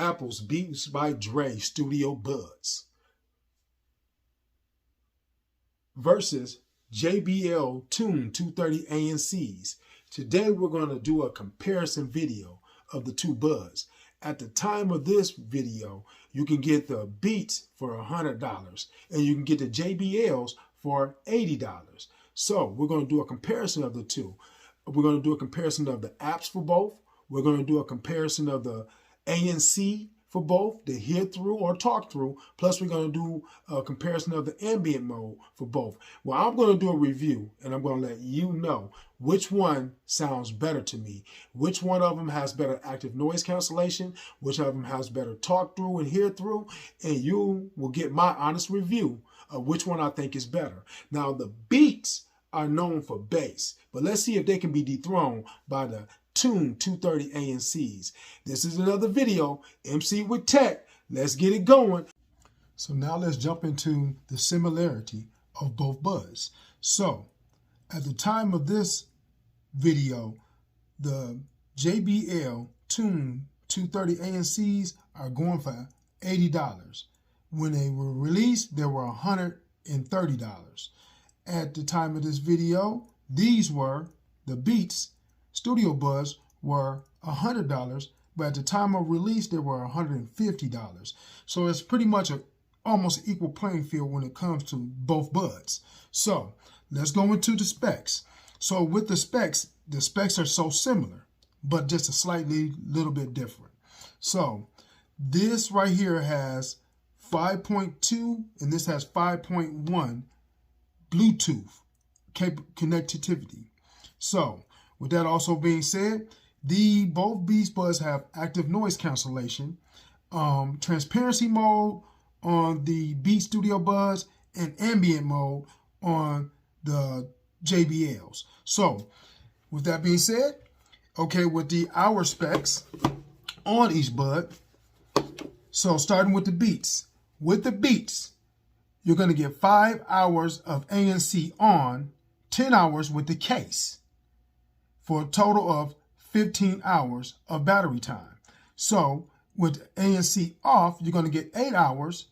Apple's Beats by Dre Studio Buds versus JBl Tune 230 ANCs. Today we're going to do a comparison video of the two buds. At the time of this video, you can get the Beats for $100 and you can get the JBLs for $80. So we're going to do a comparison of the two. We're going to do a comparison of the apps for both. We're going to do a comparison of the ANC for both, the hear through or talk through. Plus we're going to do a comparison of the ambient mode for both. Well, I'm going to do a review and I'm going to let you know which one sounds better to me. Which one of them has better active noise cancellation, which of them has better talk through and hear through, and you will get my honest review of which one I think is better. Now the Beats are known for bass, but let's see if they can be dethroned by the Tune 230 ANCs. This is another video, MC with Tech. Let's get it going. So now let's jump into the similarity of both buds. So at the time of this video, the JBl Tune 230 ANCs are going for $80. When they were released, they were $130. At the time of this video, these were the Beats Studio Buds were $100, but at the time of release, they were $150. So it's pretty much an almost equal playing field when it comes to both buds. So let's go into the specs. So with the specs are so similar, but just a slightly little bit different. So this right here has 5.2 and this has 5.1 Bluetooth connectivity. So with that also being said, both Beats Buds have active noise cancellation, transparency mode on the Beats Studio Buds, and ambient mode on the JBLs. So with that being said, okay, with the hour specs on each bud, so starting with the Beats. With the Beats, you're going to get 5 hours of ANC on, 10 hours with the case, for a total of 15 hours of battery time. So with ANC off, you're going to get 8 hours,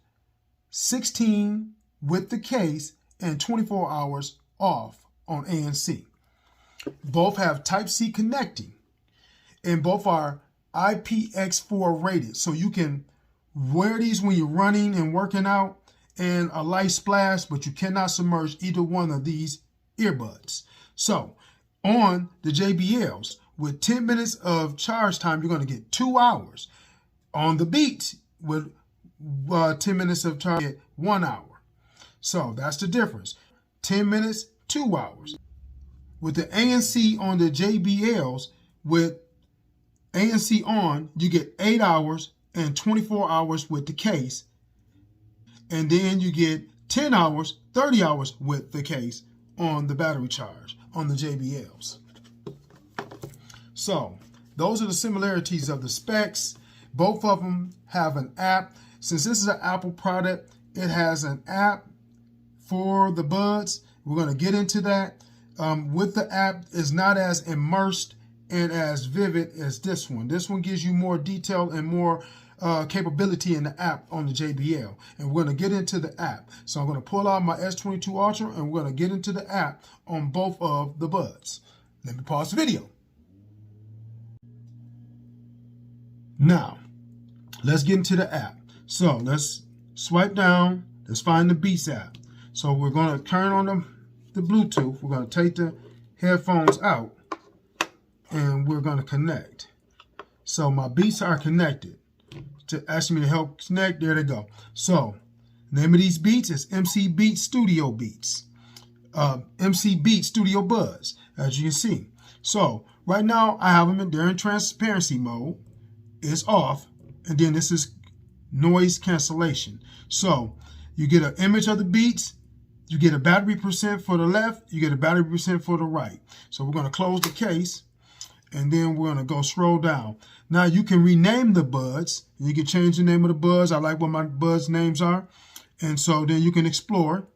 16 with the case, and 24 hours off on ANC. Both have Type-C connecting, and both are IPX4 rated. So you can wear these when you're running and working out, and a light splash, but you cannot submerge either one of these earbuds. So on the JBLs, with 10 minutes of charge time, you're going to get 2 hours. On the Beats, with 10 minutes of charge, you get 1 hour. So that's the difference. 10 minutes, 2 hours. With the ANC on the JBLs, with ANC on, you get 8 hours and 24 hours with the case. And then you get 10 hours, 30 hours with the case on the battery charge on the JBLs. So those are the similarities of the specs. Both of them have an app. Since this is an Apple product, it has an app for the buds. We're going to get into that. With the app, it's not as immersed and as vivid as this one. This one gives you more detail and more capability in the app on the JBL, and we're going to get into the app. So I'm going to pull out my S22 Ultra and we're going to get into the app on both of the buds. Let me pause the video. Now let's get into the app. So let's swipe down, let's find the Beats app. So we're going to turn on the Bluetooth, we're going to take the headphones out and we're going to connect. So my Beats are connected. To ask me to help connect, there they go. So name of these Beats is MC Beats Studio Beats, MC Beats Studio Buds, as you can see. So right now I have them they're in transparency mode. It's off, and then this is noise cancellation. So you get an image of the Beats, you get a battery percent for the left, you get a battery percent for the right. So we're going to close the case, and then we're going to go scroll down. Now you can rename the buds. You can change the name of the buds. I like what my buds names are. And so then you can explore.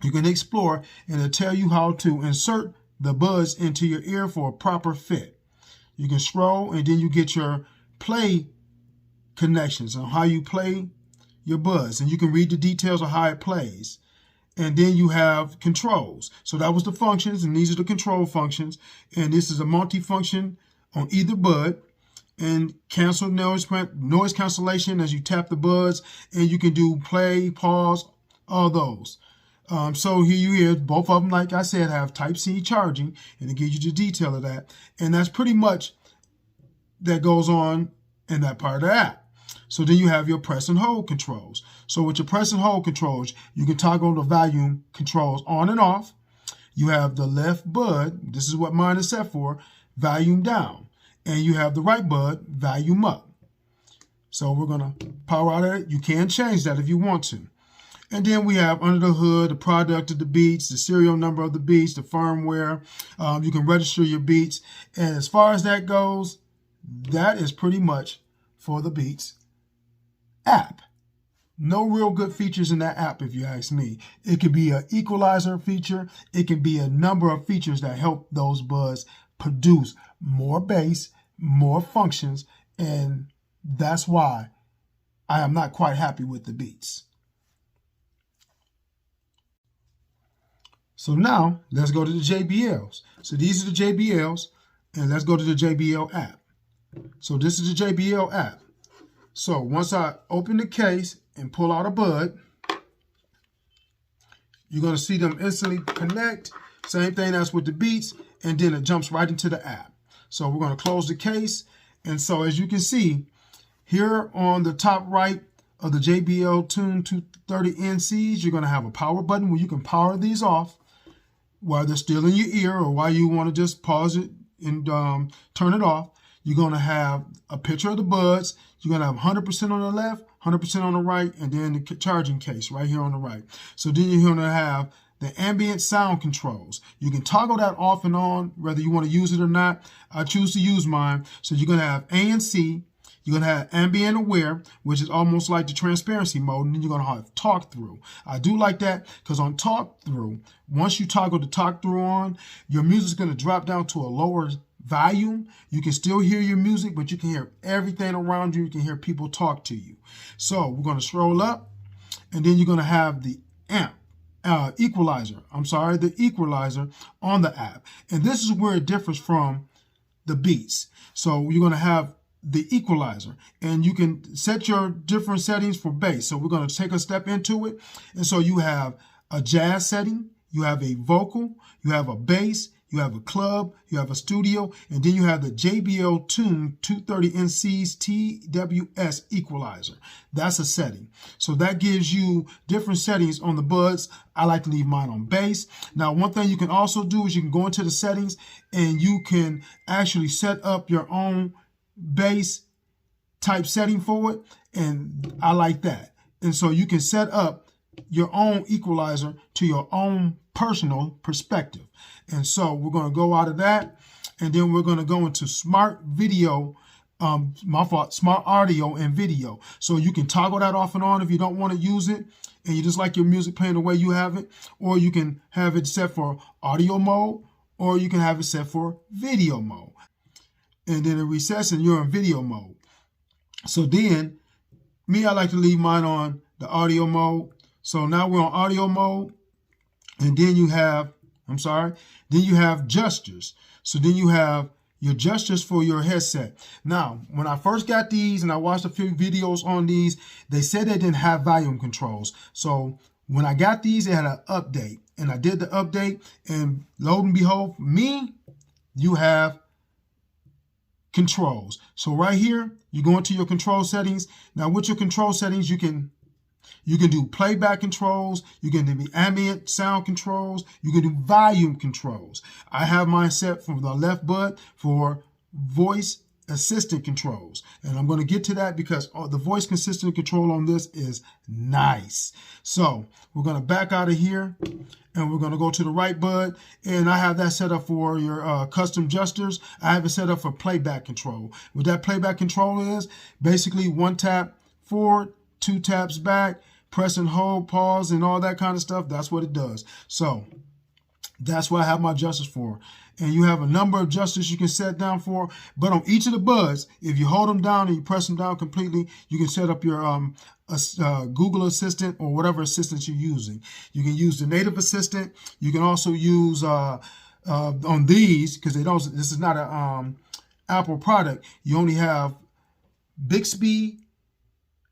You can explore and it'll tell you how to insert the buds into your ear for a proper fit. You can scroll and then you get your play connections on how you play your buds, and you can read the details of how it plays. And then you have controls. So that was the functions, and these are the control functions. And this is a multi-function on either bud. And cancel noise cancellation as you tap the buds, and you can do play, pause, all those. So here you hear both of them, like I said, have Type-C charging, and it gives you the detail of that. And that's pretty much that goes on in that part of the app. So then you have your press and hold controls. So with your press and hold controls, you can toggle the volume controls on and off. You have the left bud, this is what mine is set for, volume down. And you have the right bud, volume up. So we're going to power out of it. You can change that if you want to. And then we have under the hood, the product of the beats, the serial number of the beats, the firmware. You can register your beats. And as far as that goes, that is pretty much for the Beats app. No real good features in that app, if you ask me. It could be an equalizer feature. It can be a number of features that help those buds produce more bass, more functions, and that's why I am not quite happy with the Beats. So now let's go to the JBLs. So these are the JBLs, and let's go to the JBL app. So this is the JBL app. So once I open the case and pull out a bud, you're going to see them instantly connect. Same thing as with the Beats, and then it jumps right into the app. So we're going to close the case. And so as you can see, here on the top right of the JBL Tune 230 NCs, you're going to have a power button where you can power these off while they're still in your ear, or while you want to just pause it and turn it off. You're going to have a picture of the buds. You're going to have 100% on the left, 100% on the right, and then the charging case right here on the right. So then you're going to have the ambient sound controls. You can toggle that off and on, whether you want to use it or not. I choose to use mine. So you're going to have ANC. You're going to have ambient aware, which is almost like the transparency mode, and then you're going to have talk through. I do like that because on talk through, once you toggle the talk through on, your music is going to drop down to a lower volume. You can still hear your music, but you can hear everything around you. You can hear people talk to you. So we're going to scroll up, and then you're going to have the equalizer on the app. And this is where it differs from the Beats. So you're going to have the equalizer, and you can set your different settings for bass. So we're going to take a step into it. And so you have a jazz setting, you have a vocal, you have a bass, you have a club, you have a studio, and then you have the JBL Tune 230 NC's TWS equalizer. That's a setting. So that gives you different settings on the buds. I like to leave mine on bass. Now, one thing you can also do is you can go into the settings and you can actually set up your own bass type setting for it, and I like that. And so you can set up your own equalizer to your own personal perspective. And so we're going to go out of that, and then we're going to go into smart video, smart audio and video. So you can toggle that off and on if you don't want to use it, and you just like your music playing the way you have it, or you can have it set for audio mode, or you can have it set for video mode. And then it resets and you're in video mode. So then, I like to leave mine on the audio mode. So now we're on audio mode. And then you have, then you have gestures. So then you have your gestures for your headset. Now, when I first got these and I watched a few videos on these, they said they didn't have volume controls. So when I got these, it had an update. And I did the update, and lo and behold, you have controls. So right here, you go into your control settings. Now with your control settings, you can do playback controls, you can do ambient sound controls, you can do volume controls. I have mine set from the left bud for voice assistant controls. And I'm going to get to that because the voice assistant control on this is nice. So we're going to back out of here, and we're going to go to the right bud, and I have that set up for your custom gestures. I have it set up for playback control. What that playback control is, basically 1 tap forward, 2 taps back, press and hold, pause, and all that kind of stuff. That's what it does. So That's what I have my adjusters for. And you have a number of adjusters you can set down for. But on each of the buds, if you hold them down and you press them down completely, you can set up your Google Assistant or whatever assistant you're using. You can use the native assistant. You can also use on these, because this is not an Apple product. You only have Bixby,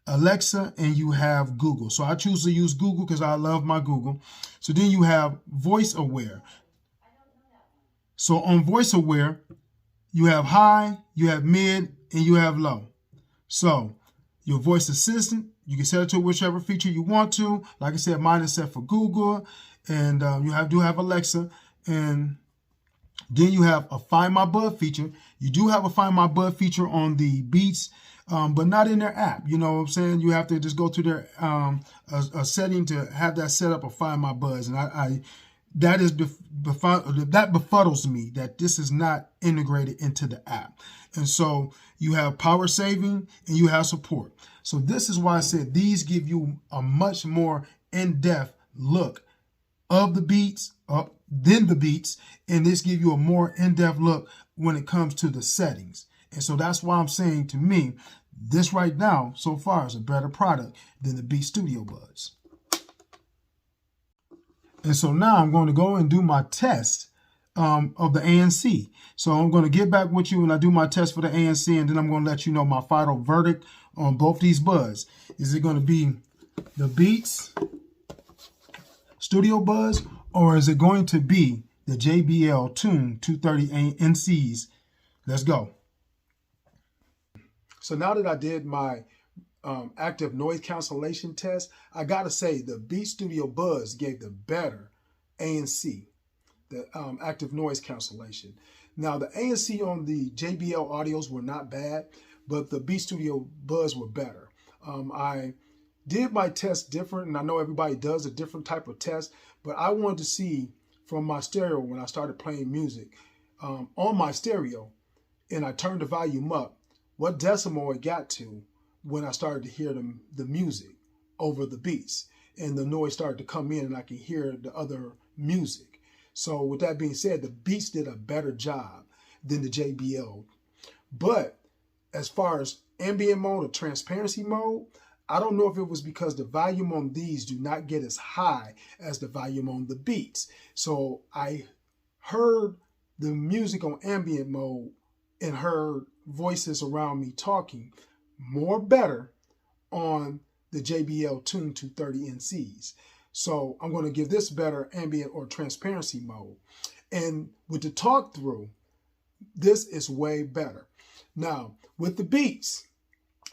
Alexa, and you have Google. So I choose to use Google because I love my Google. So then you have Voice Aware. So on Voice Aware, you have high, you have mid, and you have low. So your voice assistant, you can set it to whichever feature you want to. Like I said, mine is set for Google, and you do have Alexa, and then you have a Find My Bud feature. You do have a Find My Bud feature on the Beats, but not in their app. You know what I'm saying? You have to just go to their a setting to have that set up of Find My Buds, and that befuddles me that this is not integrated into the app. And so you have power saving and you have support. So this is why I said these give you a much more in-depth look of the beats than the beats, and this give you a more in-depth look when it comes to the settings. And so that's why I'm saying, to me, this right now so far is a better product than the Beats Studio Buds. And so now I'm going to go and do my test of the ANC. So I'm going to get back with you when I do my test for the ANC, and then I'm going to let you know my final verdict on both these buds. Is it going to be the Beats Studio Buds, or is it going to be the JBl Tune 230 NCs? Let's go. So now that I did my active noise cancellation test, I gotta say the Beats Studio Buds gave the better ANC, the active noise cancellation. Now the ANC on the JBL audios were not bad, but the Beats Studio Buds were better. I did my test different, and I know everybody does a different type of test, but I wanted to see from my stereo when I started playing music on my stereo, and I turned the volume up, what decimal it got to when I started to hear the music over the beats, and the noise started to come in and I could hear the other music. So with that being said, the Beats did a better job than the JBL. But as far as ambient mode or transparency mode, I don't know if it was because the volume on these do not get as high as the volume on the Beats. So I heard the music on ambient mode and heard voices around me talking more better on the JBl Tune 230 NCs. So I'm going to give this better ambient or transparency mode. And with the talk through, this is way better. Now, with the Beats,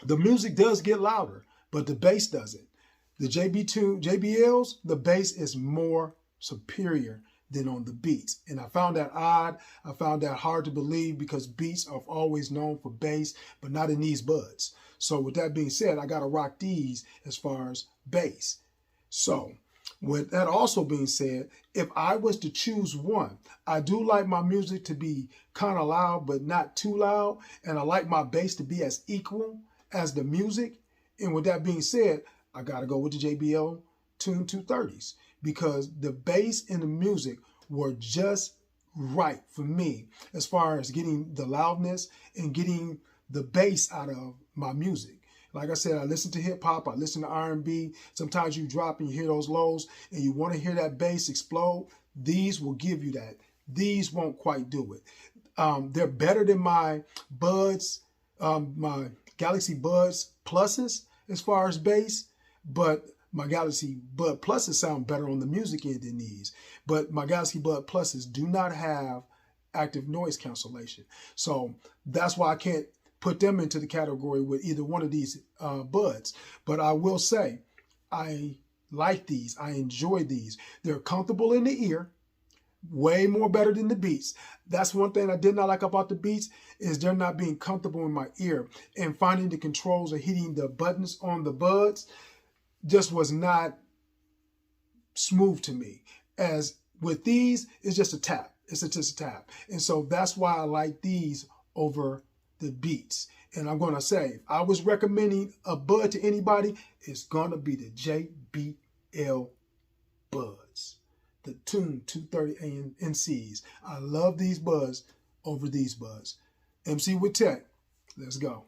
the music does get louder, but the bass doesn't. The JBLs, the bass is more superior than on the Beats. And I found that odd. I found that hard to believe because Beats are always known for bass, but not in these buds. So with that being said, I got to rock these as far as bass. So with that also being said, if I was to choose one, I do like my music to be kind of loud, but not too loud. And I like my bass to be as equal as the music. And with that being said, I got to go with the JBl Tune 230s because the bass and the music were just right for me as far as getting the loudness and getting the bass out of my music. Like I said, I listen to hip hop, I listen to R&B. Sometimes you drop and you hear those lows and you want to hear that bass explode. These will give you that. These won't quite do it. They're better than my Buds, my Galaxy Buds Pluses as far as bass, but my Galaxy Bud Pluses sound better on the music end than these. But my Galaxy Bud Pluses do not have active noise cancellation. So that's why I can't put them into the category with either one of these buds. But I will say, I like these. I enjoy these. They're comfortable in the ear, way more better than the Beats. That's one thing I did not like about the Beats is they're not being comfortable in my ear. And finding the controls or hitting the buttons on the buds just was not smooth to me. As with these, it's just a tap. It's just a tap. And so that's why I like these over the Beats. And I'm going to say, if I was recommending a bud to anybody, it's going to be the JBl Buds. the Tune 230 NCs. I love these buds over these buds. MC with Tech. Let's go.